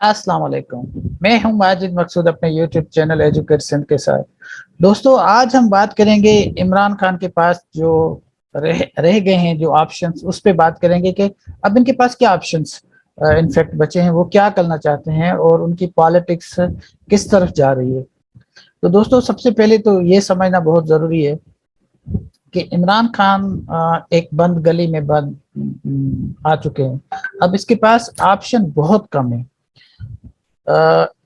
السلام علیکم، میں ہوں ماجد مقصود اپنے یوٹیوب چینل ایجوکیٹ سندھ کے ساتھ۔ دوستو، آج ہم بات کریں گے عمران خان کے پاس جو رہ گئے ہیں جو آپشنز، اس پہ بات کریں گے کہ اب ان کے پاس کیا آپشنز انفیکٹ بچے ہیں، وہ کیا کرنا چاہتے ہیں اور ان کی پالیٹکس کس طرف جا رہی ہے۔ تو دوستو، سب سے پہلے تو یہ سمجھنا بہت ضروری ہے کہ عمران خان ایک بند گلی میں بند آ چکے ہیں۔ اب اس کے پاس آپشن بہت کم ہے۔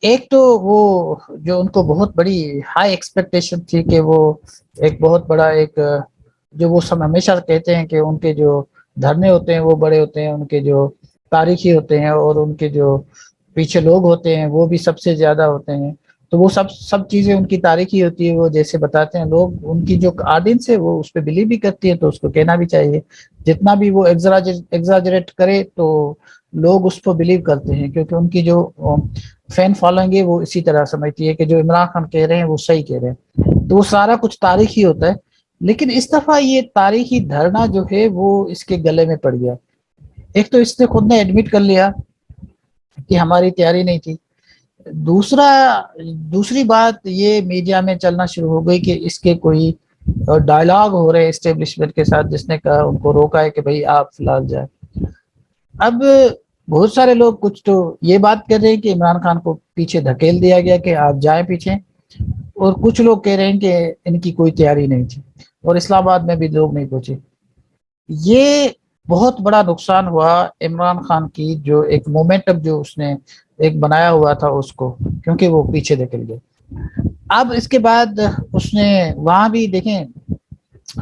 ایک تو وہ جو ان کو بہت بڑی ہائی ایکسپیکٹیشن تھی کہ وہ ایک بہت بڑا ایک جو وہ سب ہمیشہ کہتے ہیں کہ ان کے جو دھرنے ہوتے ہیں وہ بڑے ہوتے ہیں، ان کے جو تاریخی ہوتے ہیں اور ان کے جو پیچھے لوگ ہوتے ہیں وہ بھی سب سے زیادہ ہوتے ہیں۔ تو وہ سب چیزیں ان کی تاریخی ہوتی ہے، وہ جیسے بتاتے ہیں لوگ، ان کی جو آڈینس ہے وہ اس پہ بلیو بھی کرتی ہے، تو اس کو کہنا بھی چاہیے۔ جتنا بھی وہ ایگزاجریٹ کرے تو لوگ اس کو بلیو کرتے ہیں، کیونکہ ان کی جو فین فالوئنگ ہے وہ اسی طرح سمجھتی ہے کہ جو عمران خان کہہ رہے ہیں وہ صحیح کہہ رہے ہیں۔ تو وہ سارا کچھ تاریخی ہوتا ہے، لیکن اس دفعہ یہ تاریخی دھرنا جو ہے وہ اس کے گلے میں پڑ گیا۔ ایک تو اس نے خود نے ایڈمٹ کر لیا کہ ہماری تیاری نہیں تھی۔ دوسری بات یہ میڈیا میں چلنا شروع ہو گئی کہ اس کے کوئی ڈائلاگ ہو رہے اسٹیبلشمنٹ کے ساتھ، جس نے کہا ان کو روکا ہے کہ بھئی آپ فی الحال جائیں۔ اب بہت سارے لوگ کچھ تو یہ بات کر رہے ہیں کہ عمران خان کو پیچھے دھکیل دیا گیا کہ آپ جائیں پیچھے، اور کچھ لوگ کہہ رہے ہیں کہ ان کی کوئی تیاری نہیں تھی اور اسلام آباد میں بھی لوگ نہیں پہنچے۔ یہ بہت بڑا نقصان ہوا عمران خان کی جو ایک مومنٹم جو اس نے ایک بنایا ہوا تھا اس کو، کیونکہ وہ پیچھے دھکیل گئے۔ اب اس کے بعد اس نے وہاں بھی دیکھیں،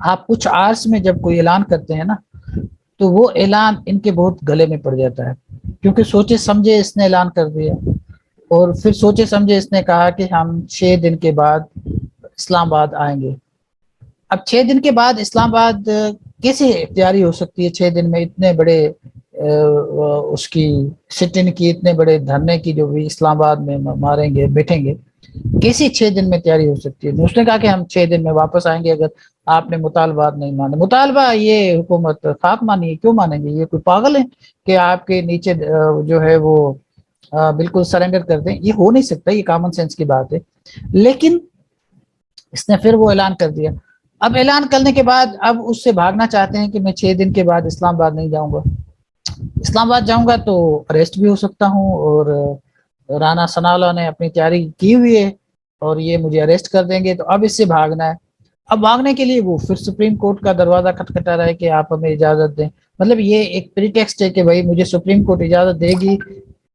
آپ کچھ آرس میں جب کوئی اعلان کرتے ہیں نا تو وہ اعلان ان کے بہت گلے میں پڑ جاتا ہے، کیونکہ سوچے سمجھے اس نے اعلان کر دیا، اور پھر سوچے سمجھے اس نے کہا کہ ہم 6 دن کے بعد اسلام آباد آئیں گے۔ اب 6 دن کے بعد اسلام آباد کیسے تیاری ہو سکتی ہے 6 دن میں، اتنے بڑے اس کی سٹن کی، اتنے بڑے دھرنے کی جو بھی اسلام آباد میں ماریں گے بیٹھیں گے، کیسی 6 دن میں تیاری ہو سکتی ہے؟ اس نے کہا کہ ہم 6 دن میں واپس آئیں گے اگر آپ نے مطالبات نہیں مانے۔ مطالبہ یہ حکومت خاک مانی، کیوں مانیں گے؟ یہ کوئی پاگل ہے کہ آپ کے نیچے جو ہے وہ بالکل سرنڈر کر دیں؟ یہ ہو نہیں سکتا، یہ کامن سینس کی بات ہے۔ لیکن اس نے پھر وہ اعلان کر دیا۔ اب اعلان کرنے کے بعد اب اس سے بھاگنا چاہتے ہیں کہ میں 6 دن کے بعد اسلام آباد نہیں جاؤں گا۔ اسلام آباد جاؤں گا تو اریسٹ بھی ہو سکتا ہوں، اور رانا ثناءاللہ نے اپنی تیاری کی ہوئی ہے اور یہ مجھے اریسٹ کر دیں گے، تو اب اس سے بھاگنا ہے۔ اب بھاگنے کے لیے وہ پھر سپریم کورٹ کا دروازہ کھٹکھٹا رہا ہے کہ آپ ہمیں اجازت دیں۔ مطلب یہ ایک پریٹیکسٹ ہے کہ بھائی مجھے سپریم کورٹ اجازت دے گی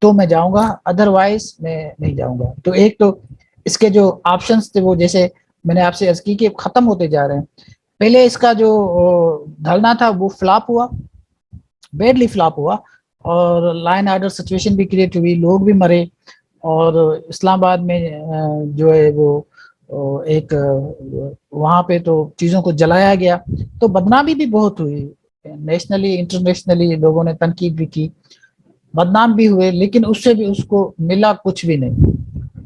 تو میں جاؤں گا، ادروائز میں نہیں جاؤں گا۔ تو ایک تو اس کے جو آپشنز تھے وہ، جیسے میں نے آپ سے عرض کی، کہ ختم ہوتے جا رہے ہیں۔ پہلے اس کا جو دھرنا تھا وہ فلاپ ہوا، بیڈلی فلاپ ہوا، اور لائن آرڈر سچویشن بھی کریٹ ہوئی، لوگ بھی مرے، اور اسلام آباد میں جو ہے وہ ایک وہاں پہ تو چیزوں کو جلایا گیا، تو بدنامی بھی بہت ہوئی، نیشنلی انٹرنیشنلی لوگوں نے تنقید بھی کی، بدنام بھی ہوئے، لیکن اس سے بھی اس کو ملا کچھ بھی نہیں۔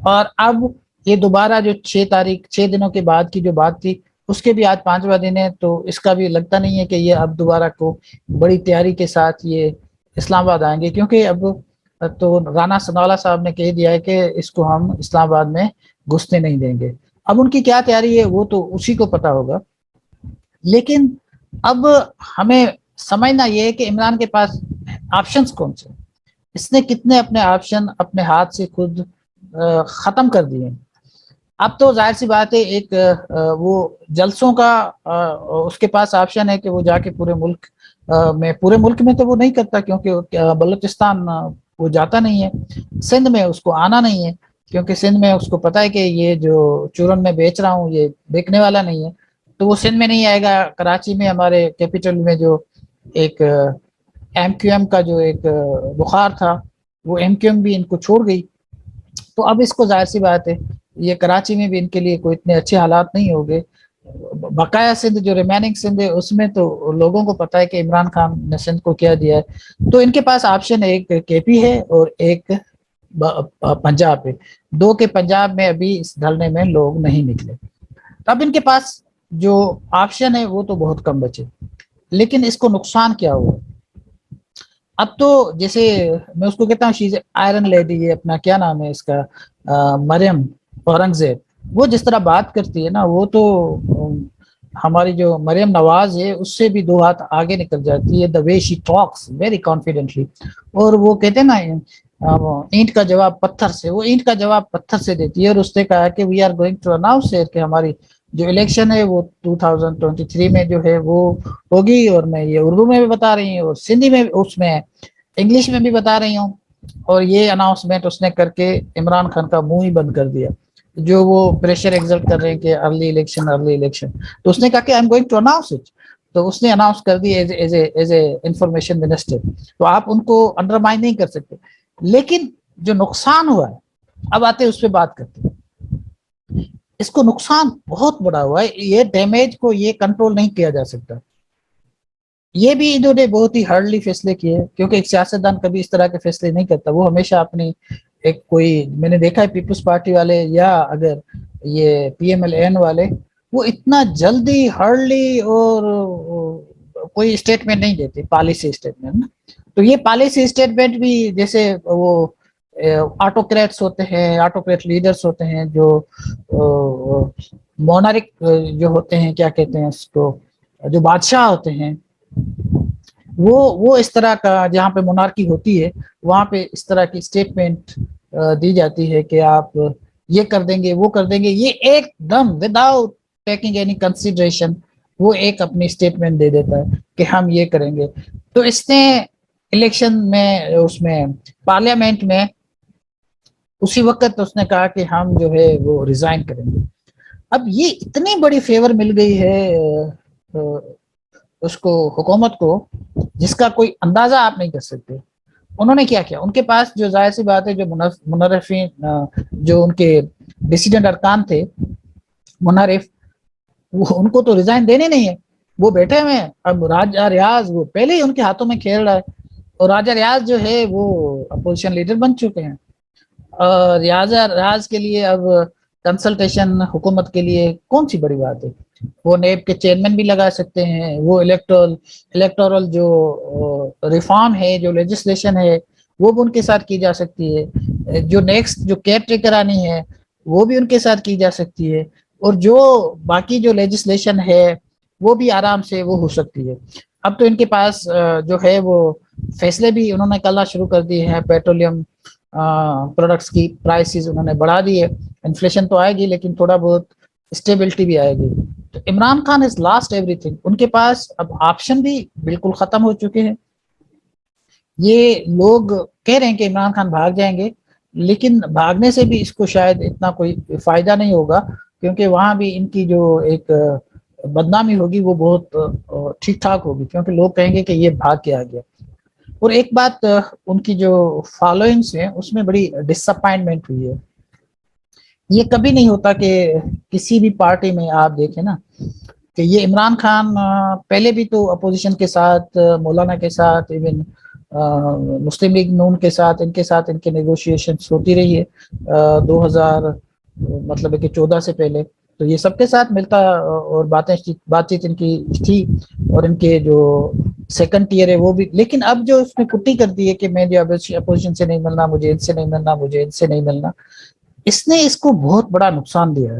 اور اب یہ دوبارہ جو 6 دنوں کے بعد کی جو بات تھی، اس کے بھی آج 5واں دن ہے، تو اس کا بھی لگتا نہیں ہے کہ یہ اب دوبارہ کو بڑی تیاری کے ساتھ یہ اسلام آباد آئیں گے، کیونکہ اب تو رانا ثناءاللہ صاحب نے کہہ دیا ہے کہ اس کو ہم اسلام آباد میں گھسنے نہیں دیں گے۔ اب ان کی کیا تیاری ہے وہ تو اسی کو پتا ہوگا، لیکن اب ہمیں سمجھنا یہ ہے کہ عمران کے پاس آپشنز کون سے، اس نے کتنے اپنے آپشن اپنے ہاتھ سے خود ختم کر دیے۔ اب تو ظاہر سی بات ہے، ایک وہ جلسوں کا اس کے پاس آپشن ہے کہ وہ جا کے پورے ملک میں تو وہ نہیں کرتا، کیونکہ بلوچستان وہ جاتا نہیں ہے، سندھ میں اس کو آنا نہیں ہے، کیونکہ سندھ میں اس کو پتا ہے کہ یہ جو چورن میں بیچ رہا ہوں یہ بیکنے والا نہیں ہے، تو وہ سندھ میں نہیں آئے گا۔ کراچی میں ہمارے کیپٹل میں جو ایک ایم کیو ایم کا جو ایک بخار تھا، وہ ایم کیو ایم بھی ان کو چھوڑ گئی، تو اب اس کو ظاہر سی بات ہے یہ کراچی میں بھی ان کے لیے کوئی اتنے اچھے حالات نہیں ہو گئے۔ بقایا سندھ جو ریمیننگ سندھ ہے اس میں تو لوگوں کو پتا ہے کہ عمران خان نے سندھ کو کیا دیا ہے، تو ان کے پاس آپشن ایک کے پی ہے اور ایک پنجاب ہے۔ دو کے پنجاب میں ابھی اس دھرنے میں لوگ نہیں نکلے، اب ان کے پاس جو آپشن ہے وہ تو بہت کم بچے۔ لیکن اس کو نقصان کیا ہوا؟ اب تو جیسے میں اس کو کہتا ہوں شیز آئرن لیڈی، یہ اپنا کیا نام ہے اس کا، مریم اورنگزیب، وہ جس طرح بات کرتی ہے نا، وہ تو ہماری جو مریم نواز ہے اس سے بھی 2 ہاتھ آگے نکل جاتی ہے. دا وے شی ٹاکس ویری کانفیڈنٹلی. اور وہ کہتے ہیں نا اینٹ کا جواب پتھر سے، وہ اینٹ کا جواب پتھر سے دیتی ہے. اور اس نے کہا کہ we are going to announce کہ ہماری جو الیکشن ہے وہ 2023 میں جو ہے وہ ہوگی. اور میں یہ اردو میں بھی بتا رہی ہوں اور سندھی میں اس میں انگلش میں بھی بتا رہی ہوں. اور یہ اناؤنسمنٹ اس نے کر کے عمران خان کا منہ ہی بند کر دیا، جو وہ پریشر ایگزرٹ کر رہے ہیں کہ ارلی الیکشن ارلی الیکشن. تو اس نے کہا کہ I am going to announce it. تو اس نے اناؤنس کر دی ایز اے انفارمیشن منسٹر. تو آپ ان کو انڈرمائن نہیں کر سکتے. لیکن جو نقصان ہوا ہے، اب آتے اس پہ بات کرتے ہیں. اس کو نقصان بہت بڑا ہوا ہے. یہ ڈیمیج کو یہ کنٹرول نہیں کیا جا سکتا. یہ بھی انہوں نے بہت ہی ہارڈلی فیصلے کیے، کیونکہ ایک سیاستدان کبھی اس طرح کے فیصلے نہیں کرتا. وہ ہمیشہ اپنی ایک کوئی، میں نے دیکھا ہے پیپلز پارٹی والے یا اگر یہ پی ایم ایل این والے، وہ اتنا جلدی ہارڈلی اور کوئی اسٹیٹمنٹ نہیں دیتے، پالیسی اسٹیٹمنٹ نا. تو یہ پالیسی اسٹیٹمنٹ بھی جیسے وہ آٹوکریٹس ہوتے ہیں، آٹوکریٹ لیڈرز ہوتے ہیں، جو مونارک جو ہوتے ہیں، کیا کہتے ہیں اس کو، جو بادشاہ ہوتے ہیں، وہ اس طرح کا جہاں پہ مونارکی ہوتی ہے وہاں پہ اس طرح کی اسٹیٹمنٹ دی جاتی ہے کہ آپ یہ کر دیں گے وہ کر دیں گے. یہ ایک دم وداؤٹ ٹیکنگ اینی کنسیڈریشن وہ ایک اپنی اسٹیٹمنٹ دے دیتا ہے کہ ہم یہ کریں گے. تو اس نے الیکشن میں اس میں پارلیمنٹ میں اسی وقت اس نے کہا کہ ہم جو ہے وہ ریزائن کریں گے. اب یہ اتنی بڑی فیور مل گئی ہے اس کو، حکومت کو، جس کا کوئی اندازہ آپ نہیں کر سکتے. انہوں نے کیا کیا، ان کے پاس جو ظاہر سی بات ہے جو منرفین جو ان کے ڈیسیڈنٹ ارکان تھے منرف، وہ ان کو تو ریزائن دینے نہیں ہے. وہ بیٹھے ہوئے ہیں. اب راجہ ریاض وہ پہلے ہی ان کے ہاتھوں میں کھیل رہا ہے. اور راجہ ریاض جو ہے وہ اپوزیشن لیڈر بن چکے ہیں. ریاض کے لیے اب کنسلٹیشن حکومت کے لیے کون سی بڑی بات ہے. وہ نیب کے چیئرمین بھی لگا سکتے ہیں. وہ الیکٹورل جو ریفارم ہے، جو لیجسلیشن ہے، وہ بھی ان کے ساتھ کی جا سکتی ہے. جو نیکسٹ جو کیئر ٹیکر آنی ہے وہ بھی ان کے ساتھ کی جا سکتی ہے. اور جو باقی جو لیجسلیشن ہے وہ بھی آرام سے وہ ہو سکتی ہے. اب تو ان کے پاس جو ہے وہ فیصلے بھی انہوں نے کرنا شروع کر دیے ہیں. پیٹرولیم پروڈکٹس کی پرائسز انہوں نے بڑھا دی ہے. انفلیشن تو آئے گی لیکن تھوڑا بہت اسٹیبلٹی بھی آئے گی. تو عمران خان از لاسٹ ایوری تھنگ. ان کے پاس اب آپشن بھی بالکل ختم ہو چکے ہیں. یہ لوگ کہہ رہے ہیں کہ عمران خان بھاگ جائیں گے، لیکن بھاگنے سے بھی اس کو شاید اتنا کوئی فائدہ نہیں ہوگا، کیونکہ وہاں بھی ان کی جو ایک بدنامی ہوگی وہ بہت ٹھیک ٹھاک ہوگی، کیونکہ لوگ کہیں گے کہ یہ بھاگ کے آ گیا. اور ایک بات ان کی جو فالوئنگس ہیں اس میں بڑی ڈس اپائنٹمنٹ ہوئی ہے. یہ کبھی نہیں ہوتا کہ کسی بھی پارٹی میں آپ دیکھیں نا کہ یہ عمران خان پہلے بھی تو اپوزیشن کے ساتھ، مولانا کے ساتھ، ایون مسلم لیگ نون کے ساتھ ان کے نیگوشیشنز ہوتی رہی ہے 2014 سے پہلے. تو یہ سب کے ساتھ ملتا اور بات چیت ان کی تھی. اور ان کے جو سیکنڈ ٹیئر ہے وہ بھی. لیکن اب جو اس نے پٹی کر دی ہے کہ میں جو اپوزیشن سے نہیں ملنا، مجھے ان سے نہیں ملنا، مجھے ان سے نہیں ملنا، اس نے اس کو بہت بڑا نقصان دیا ہے.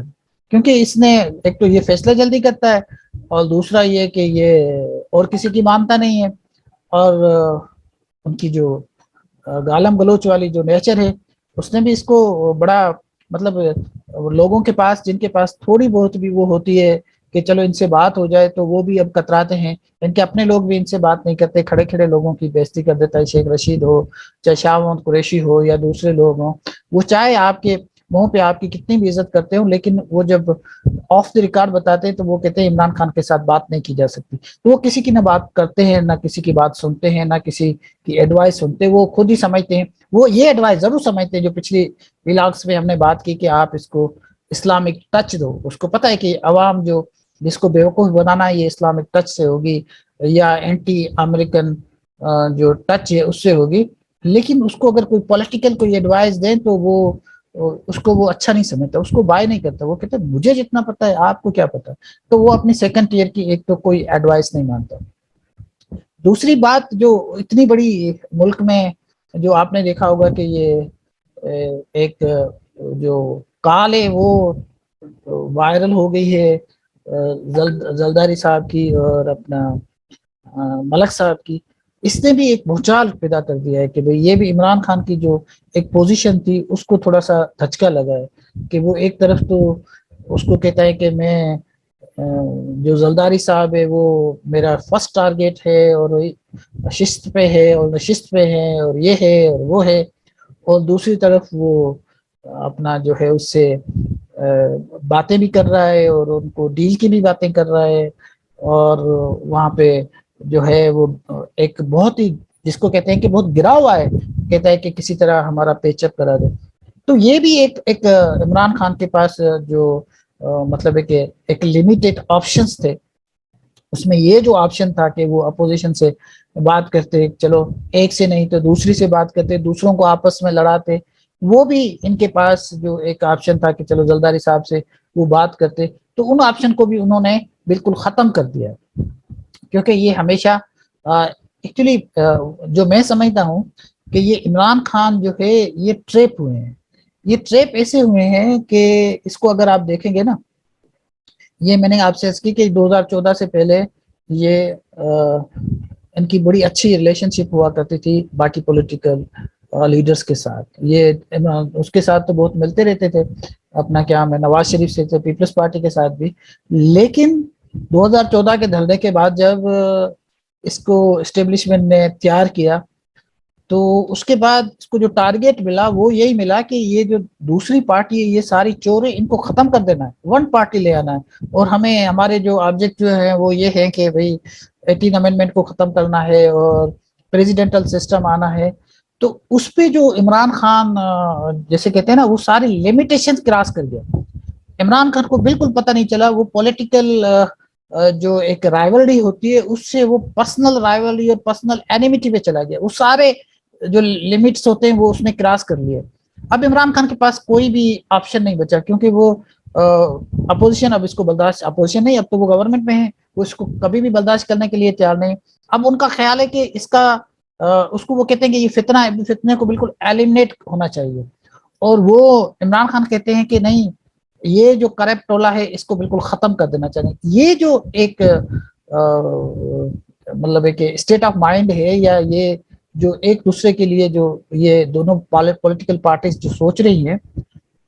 کیونکہ اس نے ایک تو یہ فیصلہ جلدی کرتا ہے، اور دوسرا یہ کہ یہ اور کسی کی مانتا نہیں ہے. اور ان کی جو گالم گلوچ والی جو نیچر ہے اس نے بھی اس کو بڑا، مطلب لوگوں کے پاس جن کے پاس تھوڑی بہت بھی وہ ہوتی ہے کہ چلو ان سے بات ہو جائے، تو وہ بھی اب کتراتے ہیں. ان کے اپنے لوگ بھی ان سے بات نہیں کرتے. کھڑے کھڑے لوگوں کی بےزتی کر دیتا ہے. شیخ رشید ہو، چاہے شاہ محمد قریشی ہو، یا دوسرے لوگ ہوں، وہ چاہے آپ کے منہ پہ آپ کی کتنی بھی عزت کرتے ہوں، لیکن وہ جب آف دی ریکارڈ بتاتے ہیں تو وہ کہتے ہیں عمران خان کے ساتھ بات نہیں کی جا سکتی. تو وہ کسی کی نہ بات کرتے ہیں، نہ کسی کی بات سنتے ہیں، نہ کسی کی ایڈوائس سنتے. وہ خود ہی سمجھتے ہیں. وہ یہ ایڈوائس ضرور سمجھتے ہیں جو پچھلی ولاگس میں ہم نے بات کی کہ آپ اس کو اسلامک ٹچ دو. اس کو پتہ ہے کہ عوام جو جس کو بیوقوف بنانا ہے یہ اسلامک ٹچ سے ہوگی یا اینٹی امریکن جو ٹچ ہے اس سے ہوگی. لیکن اس کو اگر کوئی پولیٹیکل کوئی ایڈوائس دیں تو وہ اس کو وہ اچھا نہیں سمجھتا، اس کو بائی نہیں کرتا. وہ کہتا ہے مجھے جتنا پتا ہے آپ کو کیا پتا. تو وہ اپنی سیکنڈ ٹیئر کی ایک تو کوئی ایڈوائس نہیں مانتا. دوسری بات جو اتنی بڑی ملک میں جو آپ نے دیکھا ہوگا کہ یہ ایک جو کال ہے وہ وائرل ہو گئی ہے زلداری صاحب کی اور اپنا ملک صاحب کی، اس نے بھی ایک بھوچال پیدا کر دیا ہے کہ بھئی یہ بھی عمران خان کی جو ایک پوزیشن تھی اس کو تھوڑا سا دھچکا لگا ہے کہ وہ ایک طرف تو اس کو کہتا ہے کہ میں جو زلداری صاحب ہے وہ میرا فرسٹ ٹارگیٹ ہے اور شست پہ ہے اور نشست پہ ہے اور یہ ہے اور وہ ہے، اور دوسری طرف وہ اپنا جو ہے اس سے باتیں بھی کر رہا ہے اور ان کو ڈیل کی بھی باتیں کر رہا ہے، اور وہاں پہ جو ہے وہ ایک بہت ہی جس کو کہتے ہیں کہ بہت گرا ہوا ہے، کہتا ہے کہ کسی طرح ہمارا پیچ اپ کرا دے۔ تو یہ بھی ایک عمران خان کے پاس جو مطلب ہے کہ ایک لمیٹڈ آپشنز تھے، اس میں یہ جو آپشن تھا کہ وہ اپوزیشن سے بات کرتے، چلو ایک سے نہیں تو دوسری سے بات کرتے، دوسروں کو آپس میں لڑاتے، وہ بھی ان کے پاس جو ایک آپشن تھا کہ چلو زلداری صاحب سے وہ بات کرتے، تو ان آپشن کو بھی انہوں نے بالکل ختم کر دیا، کیونکہ یہ ہمیشہ ایکچولی جو میں سمجھتا ہوں کہ یہ عمران خان جو ہے یہ ٹریپ ہوئے ہیں، یہ ٹریپ ایسے ہوئے ہیں کہ اس کو اگر آپ دیکھیں گے نا، یہ میں نے آپ سے کی کہ 2014 سے پہلے یہ ان کی بڑی اچھی ریلیشن شپ ہوا کرتی تھی باقی پولیٹیکل لیڈرز کے ساتھ، یہ اس کے ساتھ تو بہت ملتے رہتے تھے، اپنا کیا میں نواز شریف سے تھے، پیپلز پارٹی کے ساتھ بھی، لیکن 2014 کے دھڑے کے بعد جب اس کو اسٹیبلشمنٹ نے تیار کیا تو اس کے بعد اس کو جو ٹارگیٹ ملا وہ یہی ملا کہ یہ جو دوسری پارٹی ہے یہ ساری چوریں ان کو ختم کر دینا ہے، ون پارٹی لے آنا ہے، اور ہمیں ہمارے جو آبجیکٹ جو ہیں وہ یہ ہے کہ بھئی 18 امینڈمنٹ کو ختم کرنا ہے اور پریزیڈنٹل سسٹم آنا ہے۔ تو اس پہ جو عمران خان جیسے کہتے ہیں نا وہ ساری لیمیٹیشن کراس کر گیا، عمران خان کو بالکل پتہ نہیں چلا، وہ پولیٹیکل جو ایک رائیولری ہوتی ہے اس سے وہ پرسنل رائیولری اور پرسنل اینیمیٹی پہ چلا گیا، وہ سارے جو لمٹس ہوتے ہیں وہ اس نے کراس کر لیے۔ اب عمران خان کے پاس کوئی بھی آپشن نہیں بچا، کیونکہ وہ اپوزیشن اب اس کو برداشت، اپوزیشن نہیں اب تو وہ گورنمنٹ میں ہے، وہ اس کو کبھی بھی برداشت کرنے کے لیے تیار نہیں۔ اب ان کا خیال ہے کہ اس کا اس کو وہ کہتے ہیں کہ یہ فتنہ ہے، فتنے کو بالکل ایلیمنیٹ ہونا چاہیے، اور وہ عمران خان کہتے ہیں کہ نہیں، یہ جو کرپٹ ٹولہ ہے اس کو بالکل ختم کر دینا چاہیے۔ یہ جو ایک مطلب ہے کہ اسٹیٹ آف مائنڈ ہے، یا یہ جو ایک دوسرے کے لیے جو یہ دونوں پولیٹیکل پارٹیز جو سوچ رہی ہیں،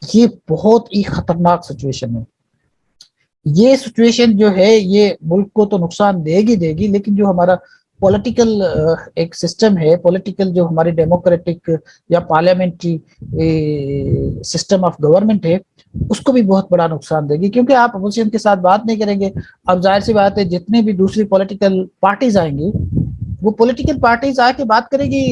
یہ بہت ہی خطرناک سچویشن ہے۔ یہ سچویشن جو ہے یہ ملک کو تو نقصان دے گی، لیکن جو ہمارا پولیٹیکل ایک سسٹم ہے، پولیٹیکل جو ہماری ڈیموکریٹک یا پارلیمنٹری سسٹم آف گورنمنٹ ہے، اس کو بھی بہت بڑا نقصان دے گی، کیونکہ آپ اپوزیشن کے ساتھ بات نہیں کریں گے۔ اب ظاہر سی بات ہے جتنے بھی دوسری پولیٹیکل پارٹیز آئیں گی، وہ پولیٹیکل پارٹیز آ کے بات کرے گی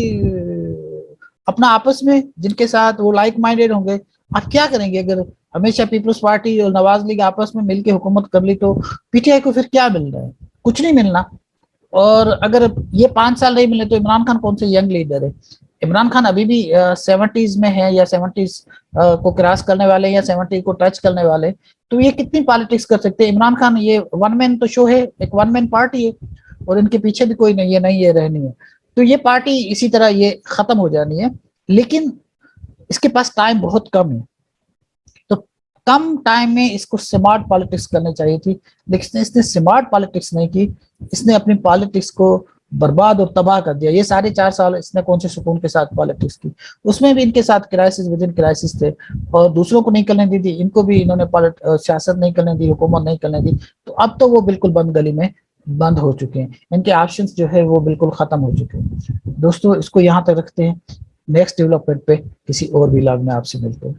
اپنا آپس میں، جن کے ساتھ وہ لائک مائنڈیڈ ہوں گے۔ آپ کیا کریں گے اگر ہمیشہ پیپلز پارٹی اور نواز لیگ آپس میں مل کے حکومت کر لی، تو پی ٹی آئی کو پھر کیا مل رہا ہے؟ کچھ نہیں ملنا۔ اور اگر یہ 5 سال نہیں ملے تو عمران خان کون سے ینگ لیڈر ہے؟ عمران خان ابھی بھی 70s میں ہے، یا 70s کو کراس کرنے والے، یا 70 کو ٹچ کرنے والے، تو یہ کتنی پالیٹکس کر سکتے ہیں؟ عمران خان یہ ون مین تو شو ہے، ایک ون مین پارٹی ہے، اور ان کے پیچھے بھی کوئی نہیں ہے، نہیں یہ رہنی ہے، تو یہ پارٹی اسی طرح یہ ختم ہو جانی ہے۔ لیکن اس کے پاس ٹائم بہت کم ہے، تو کم ٹائم میں اس کو سمارٹ پالیٹکس کرنی چاہیے تھی، لیکن اس نے سمارٹ پالیٹکس نہیں کی، اس نے اپنی پالیٹکس کو برباد اور تباہ کر دیا۔ یہ 4.5 سال اس نے کون سے سکون کے ساتھ پالیٹکس کی، اس میں بھی ان کے ساتھ کرائسس ود ان کرائسس تھے، اور دوسروں کو نہیں کرنے دی تھی، ان کو بھی انہوں نے سیاست نہیں کرنے دی، حکومت نہیں کرنے دی، تو اب تو وہ بالکل بند گلی میں بند ہو چکے ہیں، ان کے آپشنز جو ہے وہ بالکل ختم ہو چکے ہیں۔ دوستو اس کو یہاں تک رکھتے ہیں، نیکسٹ ڈیولپمنٹ پہ کسی اور ویلاگ میں آپ سے ملتے ہیں۔